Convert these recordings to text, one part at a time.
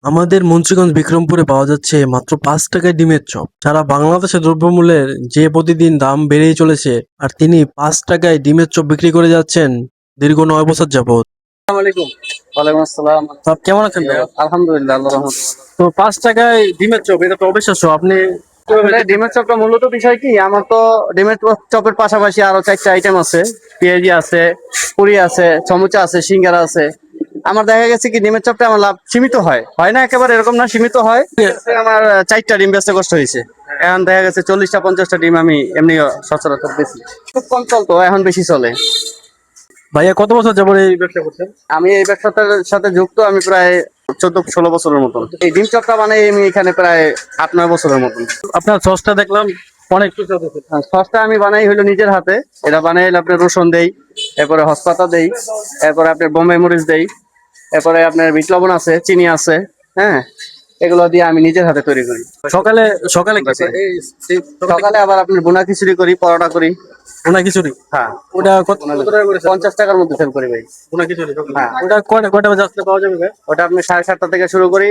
আমাদের মুন্সিগঞ্জ বিক্রমপুরে পাওয়া যাচ্ছে মাত্র ৫ টাকায় ডিমের চপ। সারা বাংলাদেশে দ্রব্যমূল্যের যে প্রতিদিন দাম বেড়েই চলেছে, আর তিনি ৫ টাকায় ডিমের চপ বিক্রি করে যাচ্ছেন দীর্ঘ ৯ বছর যাবত। আসসালামু আলাইকুম। ওয়ালাইকুম আসসালাম। তো কেমন আছেন ভাইয়া? আলহামদুলিল্লাহ, আল্লাহর রহমতে। তো 5 টাকায় ডিমের চপ, এটা তো অবিশ্বাস্য। আপনি আসলে ডিমের চপটা মূলত বিষয় কি, আমার তো ডিমের চপের পাশাপাশি আরো 4টা আইটেম আছে। পেঁয়াজি আছে, পুরি আছে, সমুচা আছে, সিঙ্গারা আছে। আমার দেখা গেছে কি ডিমের চপটা আমার লাভ সীমিত হয়, হয় না একেবারে এরকম না, সীমিত হয়। আমার 4টা ডিম বেচতে কষ্ট হয়েছে। এখন দেখা গেছে 40টা 50টা ডিম আমি এমনি সচরাচর বেশি। খুব কম চলতো, এখন বেশি চলে। ভাইয়া কত বছর যাবত এই ব্যবসা করছেন? আমি এই ব্যবসাটার সাথে যুক্ত আমি প্রায় 14-16 বছরের মতন। এই ডিম চপটা বানাই আমি এখানে প্রায় 8-9 বছরের মতন। আপনার সসটা দেখলাম অনেক সুস্বাদু ছিল। সসটা আমি বানাই হইলো নিজের হাতে। এটা বানাই হলো আপনার রসুন দেই, এরপরে হসপাতা দেই, এরপরে আপনার বোম্বাই মরিচ দেই, এরপরে আপনার বিট লবণ আছে, চিনি আছে। হ্যাঁ, এগুলো দিয়ে আমি নিজের হাতে তৈরি করি। সকালে সকালে কি আচ্ছা। এই সকালে আবার আপনার বোনা খিচুড়ি করি, পরোটা করি। ভুনা খিচুড়ি, হ্যাঁ, ওটা কত টাকা করে? 50 টাকার মধ্যে সেল করি ভাই। ভুনা খিচুড়ি হ্যাঁ। ওটা কয়টা কয়টা বাজে আসলে পাওয়া যাবে ভাই? ওটা আপনি 7:30টা থেকে শুরু করি,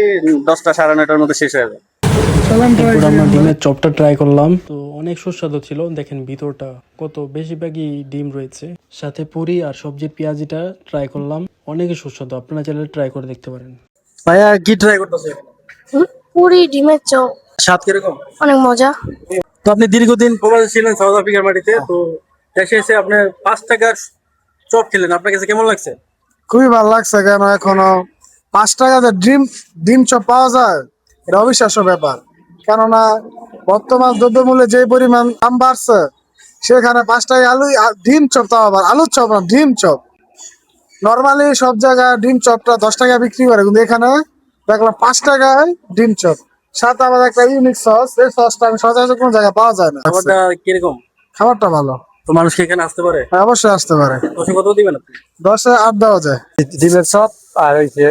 10টা 9:30টার মধ্যে শেষ হয়ে যায়। এরপর আমরা ডিমের চপটা ট্রাই করলাম, তো অনেক সুস্বাদু ছিল। দেখেন ভিতরটা কত বেশিরভাগই ডিম রয়েছে, সাথে পুরি আর সবজির পেঁয়াজিটা ট্রাই করলাম, অনেক সুস্বাদু। আপনারা চাইলে ট্রাই করে দেখতে পারেন। ভাইয়া কি ট্রাই করতেছে? পুরি ডিমের চপ স্বাদ কিরকম? অনেক মজা। তো আপনি দীর্ঘদিন প্রবাসে ছিলেন সাউথ আফ্রিকার মাটিতে, তো দেশে এসে আপনি 5 টাকার চপ খেলেন, আপনার কাছে কেমন লাগছে? খুবই ভালো লাগছে, কেন এখনো 5 টাকাতে ডিম চপ পাওয়া যায়, এটা অবিশ্বাস্য ব্যাপার। কেননা বর্তমান দ্রব্যমূল্যে যে পরিমাণ দাম বাড়ছে, সেখানে 5 টাকায় ডিম চপ, তাও আবার আলুর চপ না, ডিম চপ। নর্মালি সব জায়গায় ডিম চপটা 10 টাকা বিক্রি করে, কিন্তু এখানে দেখলাম 5 টাকায় ডিম চপ, সাথে আবার একটা ইউনিক সস। এই সসটা আমি সচরাচর কোনো জায়গায় পাওয়া যায় না। খাবারটা কিরকম? খাবারটা ভালো। তো মানুষ কি এখানে আসতে পারে? হ্যাঁ, অবশ্যই আসতে পারে। দশে কত দিবেন আপনি? 10-এ 8 দেওয়া যায়। ডিমের চপ আর হইছে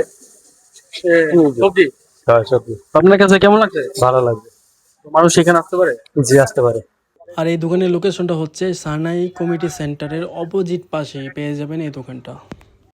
সবজি। সবজি আপনার কাছে কেমন লাগছে? ভালো লাগবে। তো মানুষ এখানে আসতে পারে? জি, আসতে পারে। আর এই দোকানের লোকেশনটা হচ্ছে সানাই কমিটি সেন্টারের অপোজিট পাশেই পেয়ে যাবেন এই দোকানটা।